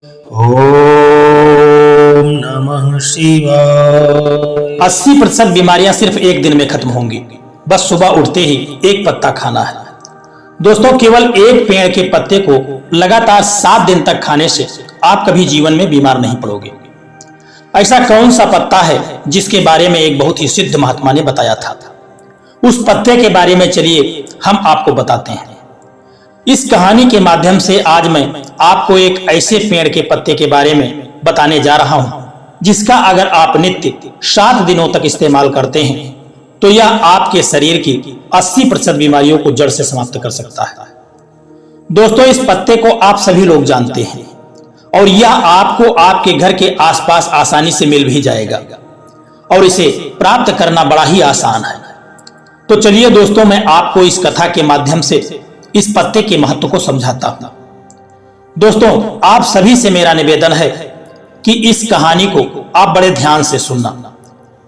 ओम नमः शिवाय। 80% बीमारियां सिर्फ एक दिन में खत्म होंगी। बस सुबह उठते ही एक पत्ता खाना है। दोस्तों, केवल एक पेड़ के पत्ते को लगातार 7 दिन तक खाने से आप कभी जीवन में बीमार नहीं पड़ोगे। ऐसा कौन सा पत्ता है जिसके बारे में एक बहुत ही सिद्ध महात्मा ने बताया था? उस पत्ते के बारे में चलिए हम आपको बताते हैं। इस कहानी के माध्यम से आज मैं आपको एक ऐसे पेड़ के पत्ते के बारे में बताने जा रहा हूं जिसका अगर आप नित्य 7 दिनों तक इस्तेमाल करते हैं तो यह आपके शरीर की 80% बीमारियों को जड़ से समाप्त कर सकता है। दोस्तों, इस पत्ते को आप सभी लोग जानते हैं और यह आपको आपके घर के आसपास आसानी से मिल भी जाएगा और इसे प्राप्त करना बड़ा ही आसान है। तो चलिए दोस्तों, मैं आपको इस कथा के माध्यम से इस पत्ते के महत्व को समझाता हूं। दोस्तों, आप सभी से मेरा निवेदन है कि इस कहानी को आप बड़े ध्यान से सुनना,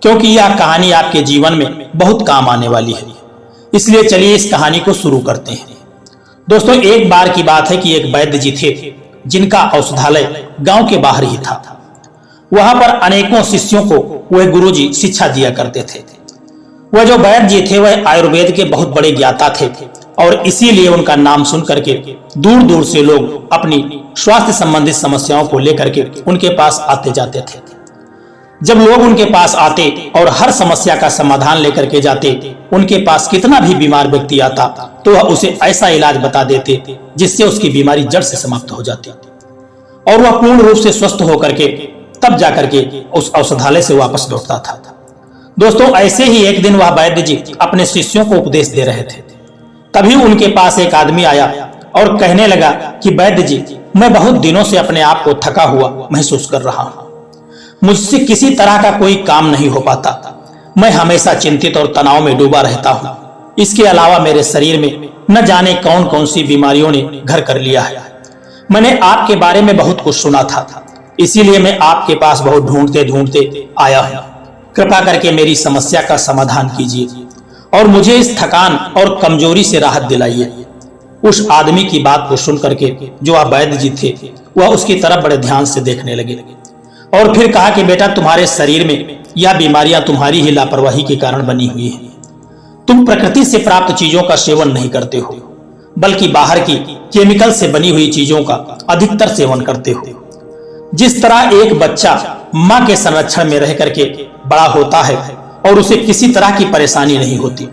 क्योंकि यह कहानी आपके जीवन में बहुत काम आने वाली है। इसलिए चलिए इस कहानी को शुरू करते हैं। दोस्तों, एक बार की बात है कि एक वैद्य जी थे जिनका औषधालय गांव के बाहर ही था। वहां पर अनेकों शिष्यों को वह गुरुजी शिक्षा दिया करते थे। वह जो वैद्य जी थे वह आयुर्वेद के बहुत बड़े ज्ञाता थे और इसीलिए उनका नाम सुन करके दूर दूर से लोग अपनी स्वास्थ्य संबंधित समस्याओं को लेकर के उनके पास आते जाते थे। जब लोग उनके पास आते और हर समस्या का समाधान लेकर के जाते, उनके पास कितना भी बीमार व्यक्ति आता तो वह उसे ऐसा इलाज बता देते जिससे उसकी बीमारी जड़ से समाप्त हो जाती और वह पूर्ण रूप से स्वस्थ होकर के तब जाकर के उस औषधालय से वापस लौटता था। दोस्तों, ऐसे ही एक दिन वह वैद्य जी अपने शिष्यों को उपदेश दे रहे थे। तभी उनके पास एक आदमी आया और कहने लगा कि वैद्य जी, मैं बहुत दिनों से अपने आप को थका हुआ महसूस कर रहा हूं। मुझसे किसी तरह का कोई काम नहीं हो पाता। मैं हमेशा चिंतित और तनाव में डूबा रहता हूं। इसके अलावा मेरे शरीर में न जाने कौन कौन सी बीमारियों ने घर कर लिया है। मैंने आपके बारे में बहुत कुछ सुना था, इसीलिए मैं आपके पास बहुत ढूंढते ढूंढते आया हूं। कृपा करके मेरी समस्या का समाधान कीजिए और मुझे इस थकान और कमजोरी से राहत दिलाइए। उस आदमी की बात को सुन करके जो आप वैद्य जी थे वह उसकी तरफ बड़े ध्यान से देखने लगे और फिर कहा कि बेटा, तुम्हारे शरीर में यह बीमारियां तुम्हारी ही लापरवाही के कारण बनी हुई हैं। तुम प्रकृति से प्राप्त चीजों का सेवन नहीं करते हो, बल्कि बाहर की केमिकल से बनी हुई चीजों का अधिकतर सेवन करते हो। जिस तरह एक बच्चा माँ के संरक्षण में रह करके बड़ा होता है और उसे किसी तरह की परेशानी नहीं होती,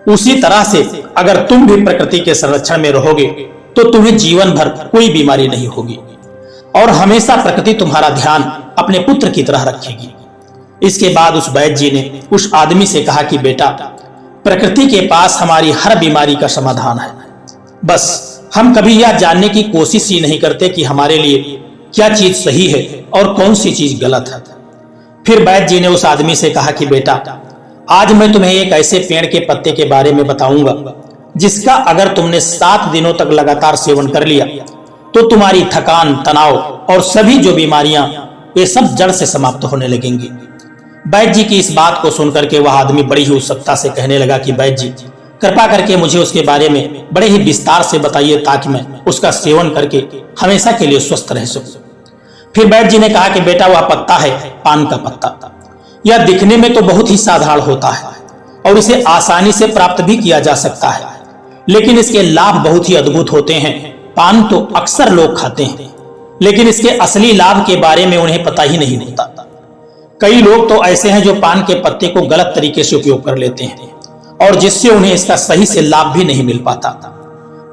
उसी तरह से अगर तुम भी प्रकृति के संरक्षण में रहोगे तो तुम्हें जीवन भर कोई बीमारी नहीं होगी और हमेशा प्रकृति तुम्हारा ध्यान अपने पुत्र की तरह रखेगी। इसके बाद उस वैद्य जी ने उस आदमी से कहा कि बेटा, प्रकृति के पास हमारी हर बीमारी का समाधान है। बस हम कभी यह जानने की कोशिश ही नहीं करते कि हमारे लिए क्या चीज सही है और कौन सी चीज गलत है। फिर वैद्य जी ने उस आदमी से कहा कि बेटा, आज मैं तुम्हें एक ऐसे पेड़ के पत्ते के बारे में बताऊंगा जिसका अगर तुमने 7 दिनों तक लगातार सेवन कर लिया तो तुम्हारी थकान, तनाव और सभी जो बीमारियां ये सब जड़ से समाप्त होने लगेंगी। वैद्य जी की इस बात को सुनकर के वह आदमी बड़ी ही उत्सुकता से कहने लगा कि वैद्य जी, कृपा करके मुझे उसके बारे में बड़े ही विस्तार से बताइए ताकि मैं उसका सेवन करके हमेशा के लिए स्वस्थ रह सकूं। फिर वैद्य जी ने कहा कि बेटा, वह पत्ता है पान का पत्ता। यह दिखने में तो बहुत ही साधारण होता है और इसे आसानी से प्राप्त भी किया जा सकता है, लेकिन इसके लाभ बहुत ही अद्भुत होते हैं। पान तो अक्सर लोग खाते हैं, लेकिन इसके असली लाभ के बारे में उन्हें पता ही नहीं होता। कई लोग तो ऐसे हैं जो पान के पत्ते को गलत तरीके से उपयोग कर लेते हैं और जिससे उन्हें इसका सही से लाभ भी नहीं मिल पाता।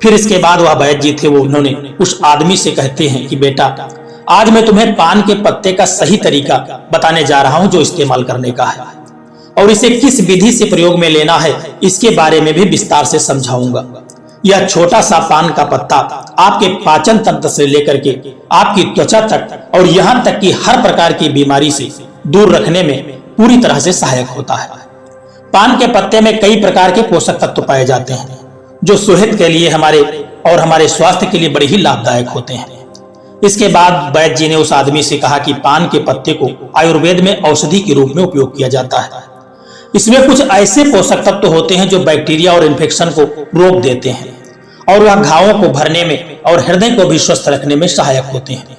फिर इसके बाद वह वैद्य जी थे, वो उन्होंने उस आदमी से कहते हैं कि बेटा, आज मैं तुम्हें पान के पत्ते का सही तरीका बताने जा रहा हूं जो इस्तेमाल करने का है और इसे किस विधि से प्रयोग में लेना है इसके बारे में भी विस्तार से समझाऊंगा। यह छोटा सा पान का पत्ता आपके पाचन तंत्र से लेकर के आपकी त्वचा तक और यहां तक कि हर प्रकार की बीमारी से दूर रखने में पूरी तरह से सहायक होता है। पान के पत्ते में कई प्रकार के पोषक तत्व पाए जाते हैं जो सेहत के लिए हमारे स्वास्थ्य के लिए बड़े ही लाभदायक होते हैं। इसके बाद वैद्य जी ने उस आदमी से कहा कि पान के पत्ते को आयुर्वेद में औषधि के रूप में उपयोग किया जाता है। इसमें कुछ ऐसे पोषक तत्व होते हैं जो बैक्टीरिया और इन्फेक्शन को रोक देते हैं और वह घावों को भरने में और हृदय को भी स्वस्थ रखने में सहायक होते हैं।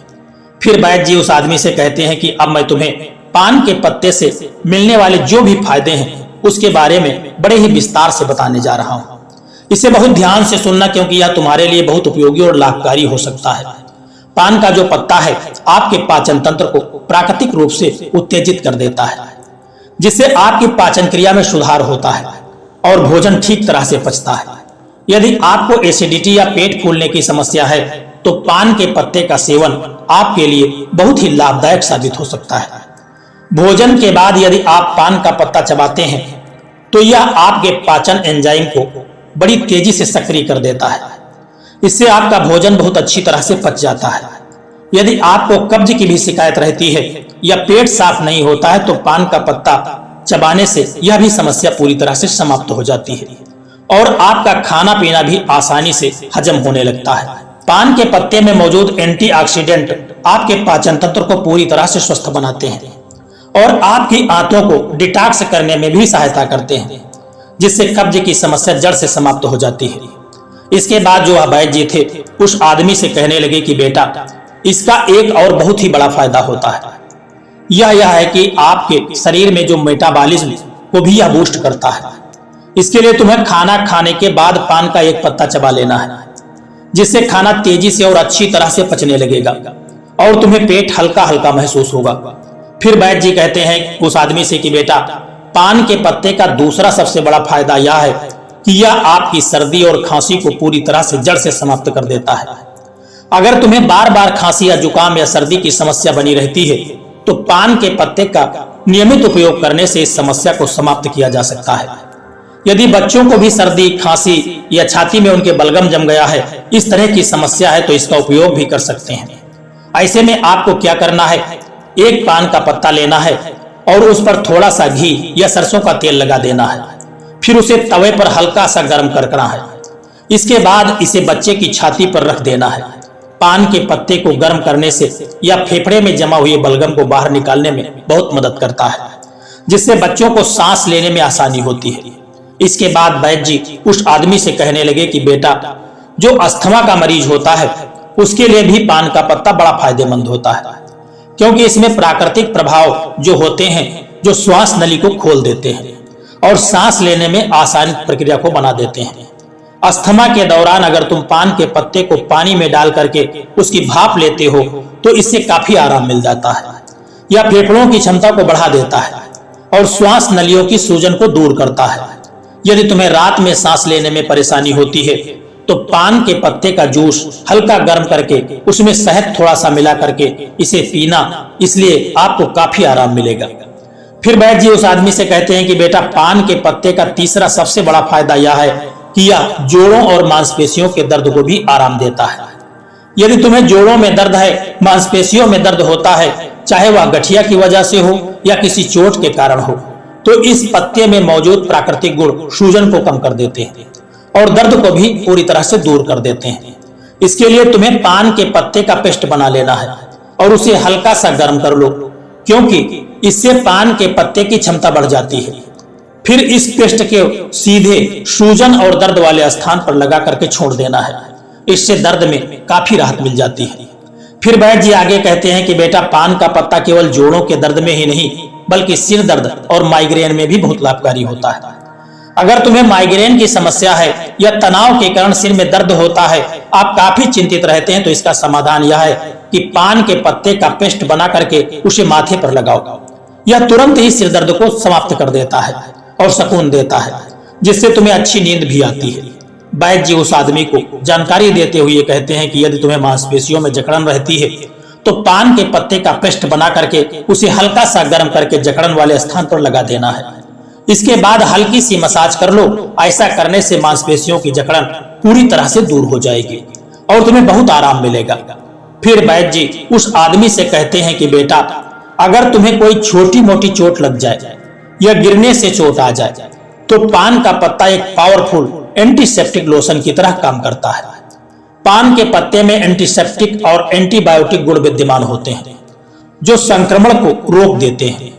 फिर वैद्य जी उस आदमी से कहते हैं कि अब मैं तुम्हें पान के पत्ते से मिलने वाले जो भी फायदे हैं उसके बारे में बड़े ही विस्तार से बताने जा रहा हूं। इसे बहुत ध्यान से सुनना, क्योंकि यह तुम्हारे लिए बहुत उपयोगी और लाभकारी हो सकता है। पान का जो पत्ता है आपके पाचन तंत्र को प्राकृतिक रूप से उत्तेजित कर देता है, जिससे आपकी पाचन क्रिया में सुधार होता है और भोजन ठीक तरह से पचता है। यदि आपको एसिडिटी या पेट फूलने की समस्या है तो पान के पत्ते का सेवन आपके लिए बहुत ही लाभदायक साबित हो सकता है। भोजन के बाद यदि आप पान का पत्ता चबाते हैं तो यह आपके पाचन एंजाइम को बड़ी तेजी से सक्रिय कर देता है। इससे आपका भोजन बहुत अच्छी तरह से पच जाता है। यदि आपको कब्ज की भी शिकायत रहती है या पेट साफ नहीं होता है तो पान का पत्ता चबाने से यह भी समस्या पूरी तरह से समाप्त हो जाती है और आपका खाना पीना भी आसानी से हजम होने लगता है। पान के पत्ते में मौजूद एंटीऑक्सीडेंट आपके पाचन तंत्र को पूरी तरह से स्वस्थ बनाते हैं और आपकी आंतों को डिटॉक्स करने में भी सहायता करते हैं, जिससे कब्ज की समस्या जड़ से समाप्त हो जाती है। इसके बाद जो वैद्य जी थे उस आदमी से कहने लगे कि बेटा, इसका एक और बहुत ही बड़ा फायदा होता है। यह है कि आपके शरीर में जो मेटाबॉलिज्म को भी यह बूस्ट करता है। इसके लिए तुम्हें खाना खाने के बाद पान का एक पत्ता चबा लेना है, जिससे खाना तेजी से और अच्छी तरह से पचने लगेगा और तुम्हें पेट हल्का हल्का महसूस होगा। फिर वैद्य जी कहते हैं उस आदमी से कि बेटा, पान के पत्ते का दूसरा सबसे बड़ा फायदा यह है कि यह आपकी सर्दी और खांसी को पूरी तरह से जड़ से समाप्त कर देता है। अगर तुम्हें बार बार खांसी या जुकाम या सर्दी की समस्या बनी रहती है तो पान के पत्ते का नियमित उपयोग करने से इस समस्या को समाप्त किया जा सकता है। यदि बच्चों को भी सर्दी, खांसी या छाती में उनके बलगम जम गया है, इस तरह की समस्या है, तो इसका उपयोग भी कर सकते हैं। ऐसे में आपको क्या करना है, एक पान का पत्ता लेना है और उस पर थोड़ा सा घी या सरसों का तेल लगा देना है। फिर उसे तवे पर हल्का सा गर्म करना है। इसके बाद इसे बच्चे की छाती पर रख देना है। पान के पत्ते को गर्म करने से यह फेफड़े में जमा हुए बलगम को बाहर निकालने में बहुत मदद करता है, जिससे बच्चों को सांस लेने में आसानी होती है। इसके बाद वैद्य जी उस आदमी से कहने लगे कि बेटा, जो अस्थमा का मरीज होता है उसके लिए भी पान का पत्ता बड़ा फायदेमंद होता है, क्योंकि इसमें प्राकृतिक प्रभाव जो होते हैं जो श्वास नली को खोल देते हैं और सांस लेने में आसान प्रक्रिया को बना देते हैं। अस्थमा के दौरान अगर तुम पान के पत्ते को पानी में डाल करके उसकी भाप लेते हो तो इससे काफी आराम मिल जाता है। यह फेफड़ों की क्षमता को बढ़ा देता है और श्वास नलियों की सूजन को दूर करता है। यदि तुम्हें रात में सांस लेने में परेशानी होती है तो पान के पत्ते का जूस हल्का गर्म करके उसमें शहद थोड़ा सा मिला करके इसे पीना, इसलिए आपको काफी आराम मिलेगा। फिर वैद्य जी उस आदमी से कहते हैं कि बेटा, पान के पत्ते का तीसरा सबसे बड़ा फायदा यह है कि यह जोड़ों और मांसपेशियों के दर्द को भी आराम देता है। यदि तुम्हें जोड़ों में दर्द है, मांसपेशियों में दर्द होता है, चाहे वह गठिया की वजह से हो या किसी चोट के कारण हो, तो इस पत्ते में मौजूद प्राकृतिक गुण सूजन को कम कर देते हैं और दर्द को भी पूरी तरह से दूर कर देते हैं। इसके लिए तुम्हें पान के पत्ते का पेस्ट बना लेना है और उसे हल्का सा गर्म कर लो, क्योंकि इससे पान के पत्ते की क्षमता बढ़ जाती है। फिर इस पेस्ट के सीधे सूजन और दर्द वाले स्थान पर लगा करके छोड़ देना है। इससे दर्द में काफी राहत मिल जाती है। फिर वैद्य जी आगे कहते हैं कि बेटा, पान का पत्ता केवल जोड़ों के दर्द में ही नहीं बल्कि सिर दर्द और माइग्रेन में भी बहुत लाभकारी होता है। अगर तुम्हें माइग्रेन की समस्या है या तनाव के कारण सिर में दर्द होता है, आप काफी चिंतित रहते हैं, तो इसका समाधान यह है कि पान के पत्ते का पेस्ट बना करके उसे माथे पर लगाओ। यह तुरंत ही सिर दर्द को समाप्त कर देता है और सुकून देता है, जिससे तुम्हें अच्छी नींद भी आती है। वैद्य जी उस आदमी को जानकारी देते हुए कहते हैं कि यदि तुम्हें मांसपेशियों में जकड़न रहती है तो पान के पत्ते का पेस्ट बना करके उसे हल्का सा गर्म करके जकड़न वाले स्थान पर लगा देना है। इसके बाद हल्की सी मसाज कर लो। ऐसा करने से मांसपेशियों की जकड़न पूरी तरह से दूर हो जाएगी और तुम्हें बहुत आराम मिलेगा। फिर वैद्य जी उस आदमी से कहते हैं कि बेटा, अगर तुम्हें कोई छोटी मोटी चोट लग जाए या गिरने से चोट आ जाए तो पान का पत्ता एक पावरफुल एंटीसेप्टिक लोशन की तरह काम करता है। पान के पत्ते में एंटीसेप्टिक और एंटीबायोटिक गुण विद्यमान होते हैं जो संक्रमण को रोक देते हैं।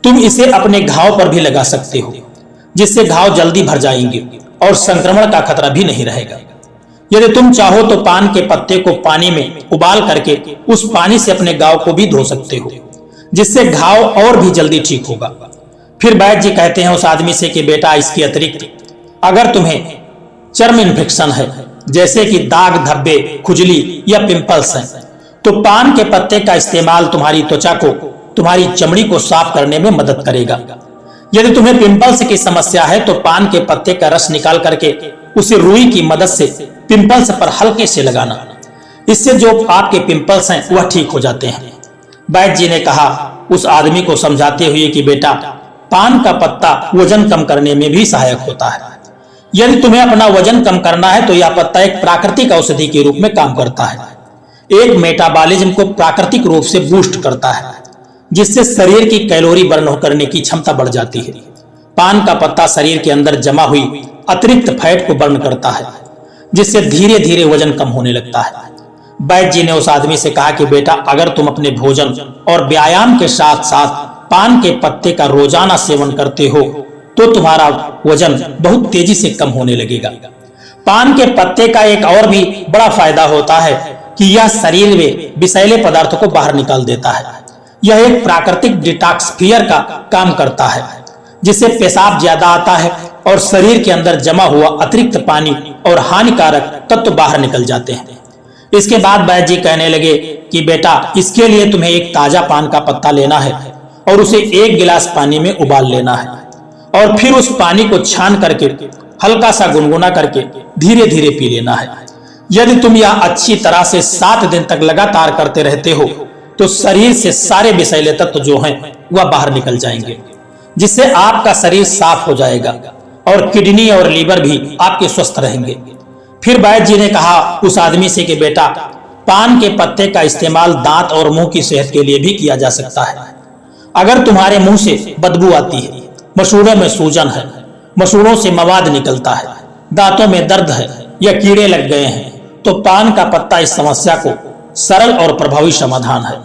तुम इसे अपने घाव पर भी लगा सकते हो, जिससे घाव जल्दी भर जाएंगे और संक्रमण का खतरा भी नहीं रहेगा। यदि तुम चाहो तो पान के पत्ते को पानी में उबाल करके उस पानी से अपने घाव को भी धो सकते हो, जिससे घाव और भी जल्दी ठीक होगा। फिर वैद्य जी कहते हैं उस आदमी से कि बेटा, इसके अतिरिक्त अगर तुम्हें चर्म इन्फेक्शन है, जैसे कि दाग धब्बे, खुजली या पिंपल्स हैं, तो पान के पत्ते का इस्तेमाल तुम्हारी त्वचा को, तुम्हारी चमड़ी को साफ करने में मदद करेगा। यदि तुम्हें पिंपल्स की समस्या है तो पान के पत्ते का रस निकाल करके उसे रुई की मदद से पिंपल्स पर हल्के से लगाना, इससे जो आपके पिंपल्स हैं वह ठीक हो जाते हैं। वैद्य जी ने कहा उस आदमी को समझाते हुए कि बेटा, पान का पत्ता वजन कम करने में भी सहायक होता है। यदि तुम्हें अपना वजन कम करना है तो यह पत्ता एक प्राकृतिक औषधि के रूप में काम करता है। एक मेटाबॉलिज्म को प्राकृतिक रूप से बूस्ट करता है, जिससे शरीर की कैलोरी बर्न करने की क्षमता बढ़ जाती है। पान का पत्ता शरीर के अंदर जमा हुई अतिरिक्त फैट को बर्न करता है, जिससे धीरे धीरे वजन कम होने लगता है। वैद्य जी ने उस आदमी से कहा कि बेटा, अगर तुम अपने भोजन और व्यायाम के साथ साथ पान के पत्ते का रोजाना सेवन करते हो तो तुम्हारा वजन बहुत तेजी से कम होने लगेगा। पान के पत्ते का एक और भी बड़ा फायदा होता है कि यह शरीर में विषैले पदार्थों को बाहर निकाल देता है। यह एक प्राकृतिक डिटॉक्सिफियर का काम करता है, जिससे पेशाब ज्यादा आता है और शरीर के अंदर जमा हुआ अतिरिक्त पानी और हानिकारक तत्व बाहर निकल जाते हैं। इसके बाद वैद्य जी कहने लगे कि बेटा, इसके लिए तुम्हें एक ताजा पान का पत्ता लेना है और उसे 1 गिलास पानी में उबाल लेना है और फिर उस पानी को छान करके हल्का सा गुनगुना करके धीरे धीरे पी लेना है। यदि तुम यह अच्छी तरह से 7 दिन तक लगातार करते रहते हो तो शरीर से सारे विषैले तत्व जो हैं वह बाहर निकल जाएंगे, जिससे आपका शरीर साफ हो जाएगा और किडनी और लीवर भी आपके स्वस्थ रहेंगे। फिर वैद्य जी ने कहा उस आदमी से कि बेटा, पान के पत्ते का इस्तेमाल दांत और मुंह की सेहत के लिए भी किया जा सकता है। अगर तुम्हारे मुंह से बदबू आती है, मसूड़ों में सूजन है, मसूड़ों से मवाद निकलता है, दांतों में दर्द है या कीड़े लग गए हैं, तो पान का पत्ता इस समस्या को सरल और प्रभावी समाधान है।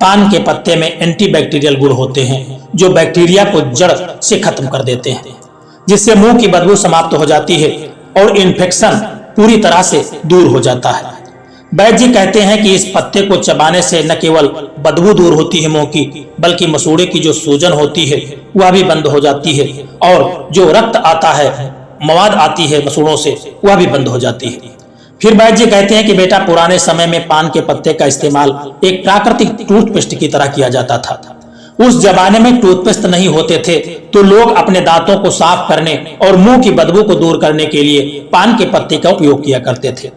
पान के पत्ते में एंटीबैक्टीरियल गुण होते हैं जो बैक्टीरिया को जड़ से खत्म कर देते हैं, जिससे मुंह की बदबू समाप्त हो जाती है और इन्फेक्शन पूरी तरह से दूर हो जाता है। वैद्य जी कहते हैं कि इस पत्ते को चबाने से न केवल बदबू दूर होती है मुंह की, बल्कि मसूड़े की जो सूजन होती है वह भी बंद हो जाती है और जो रक्त आता है, मवाद आती है मसूड़ों से, वह भी बंद हो जाती है। फिर वैद्य जी कहते हैं कि बेटा, पुराने समय में पान के पत्ते का इस्तेमाल एक प्राकृतिक टूथपेस्ट की तरह किया जाता था। उस जमाने में टूथपेस्ट नहीं होते थे तो लोग अपने दांतों को साफ करने और मुंह की बदबू को दूर करने के लिए पान के पत्ते का उपयोग किया करते थे।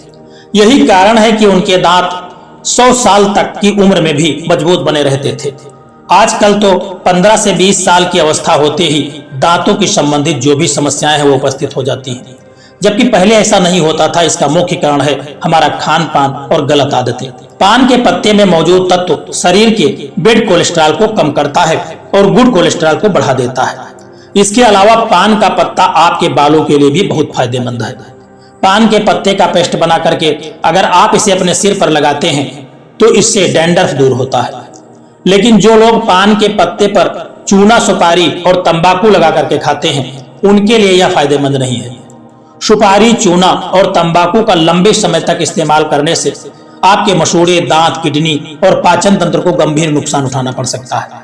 यही कारण है कि उनके दांत 100 साल तक की उम्र में भी मजबूत बने रहते थे। आजकल तो 15 से 20 साल की अवस्था होते ही दांतों की संबंधित जो भी समस्याएं हैं वो उपस्थित हो जाती हैं, जबकि पहले ऐसा नहीं होता था। इसका मुख्य कारण है हमारा खान पान और गलत आदतें। पान के पत्ते में मौजूद तत्व शरीर के बैड कोलेस्ट्रॉल को कम करता है और गुड कोलेस्ट्रॉल को बढ़ा देता है। इसके अलावा पान का पत्ता आपके बालों के लिए भी बहुत फायदेमंद है। पान के पत्ते का पेस्ट बना करके अगर आप इसे अपने सिर पर लगाते हैं तो इससे डैंड्रफ दूर होता है। लेकिन जो लोग पान के पत्ते पर चूना, सुपारी और तंबाकू लगा करके खाते हैं, उनके लिए यह फायदेमंद नहीं है। सुपारी, चूना और तंबाकू का लंबे समय तक इस्तेमाल करने से आपके मसूड़े, दांत, किडनी और पाचन तंत्र को गंभीर नुकसान उठाना पड़ सकता है।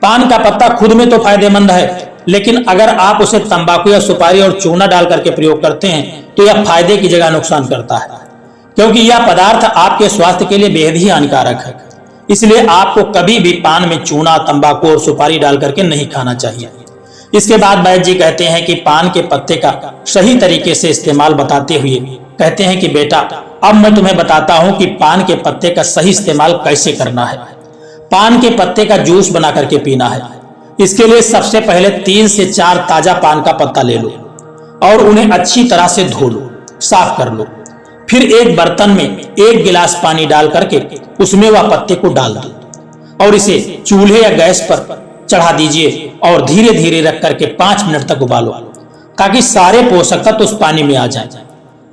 पान का पत्ता खुद में तो फायदेमंद है, लेकिन अगर आप उसे तंबाकू या सुपारी और चूना डाल करके प्रयोग करते हैं तो यह फायदे की जगह नुकसान करता है, क्योंकि यह पदार्थ आपके स्वास्थ्य के लिए बेहद ही हानिकारक है। इसलिए आपको कभी भी पान में चूना, तंबाकू और सुपारी डाल करके नहीं खाना चाहिए। इसके बाद वैद्य जी कहते हैं कि पान के पत्ते का सही तरीके से इस्तेमाल बताते हुए कहते हैं कि बेटा, अब मैं तुम्हें बताता हूं कि पान के पत्ते का सही इस्तेमाल कैसे करना है। पान के पत्ते का जूस बना करके पीना है। इसके लिए सबसे पहले 3 से 4 ताजा पान का पत्ता ले लो और उन्हें अच्छी तरह से धो लो, साफ कर लो। फिर एक बर्तन में 1 गिलास पानी डाल करके उसमें वह पत्ते को डाल दो और इसे चूल्हे या गैस पर चढ़ा दीजिए और धीरे धीरे रख करके 5 मिनट तक उबालो, ताकि सारे पोषक तत्व उस पानी में आ जाएं।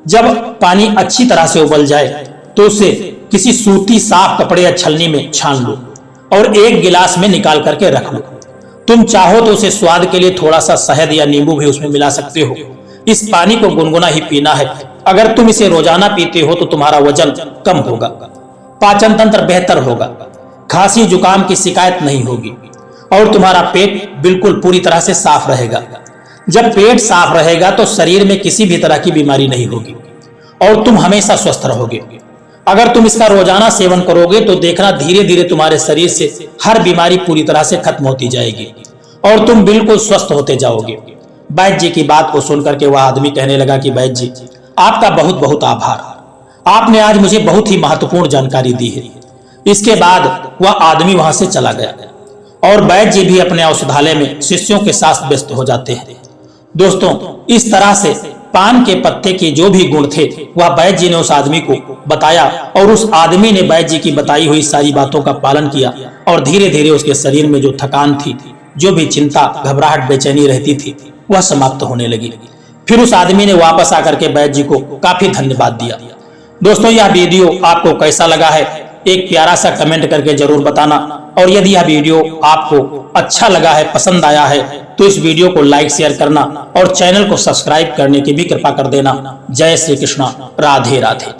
जब पानी अच्छी तरह से उबल जाए तो उसे किसी सूती साफ कपड़े या छलनी में छान लो और 1 गिलास में निकाल करके रख लो। तुम चाहो तो उसे स्वाद के लिए थोड़ा सा शहद या नींबू भी उसमें मिला सकते हो, इस पानी को गुनगुना ही पीना है। अगर तुम इसे रोजाना पीते हो तो तुम्हारा वजन कम होगा, पाचन तंत्र बेहतर होगा, खांसी जुकाम की शिकायत नहीं होगी और तुम्हारा पेट बिल्कुल पूरी तरह से साफ रहेगा। जब पेट साफ रहेगा तो शरीर में किसी भी तरह की बीमारी नहीं होगी और तुम हमेशा स्वस्थ रहोगे। अगर तुम इसका रोजाना सेवन करोगे तो देखना धीरे धीरे तुम्हारे शरीर से हर बीमारी पूरी तरह से खत्म होती जाएगी और तुम बिल्कुल स्वस्थ होते जाओगे। वैद्य जी की बात को सुनकर के वह आदमी कहने लगा कि वैद्य जी, आपका बहुत बहुत आभार, आपने आज मुझे बहुत ही महत्वपूर्ण जानकारी दी है। इसके बाद वह आदमी वहां से चला गया और वैद्य जी भी अपने औषधालय में शिष्यों के साथ व्यस्त हो जाते हैं। दोस्तों, इस तरह से पान के पत्ते के जो भी गुण थे वह वैद्य जी ने उस आदमी को बताया और उस आदमी ने वैद्य जी की बताई हुई सारी बातों का पालन किया और धीरे धीरे उसके शरीर में जो थकान थी, जो भी चिंता, घबराहट, बेचैनी रहती थी, वह समाप्त होने लगी। फिर उस आदमी ने वापस आकर के वैद्य जी को काफी धन्यवाद दिया। दोस्तों, यह वीडियो आपको कैसा लगा है एक प्यारा सा कमेंट करके जरूर बताना और यदि यह वीडियो आपको अच्छा लगा है, पसंद आया है तो इस वीडियो को लाइक शेयर करना और चैनल को सब्सक्राइब करने की भी कृपा कर देना। जय श्री कृष्णा, राधे राधे।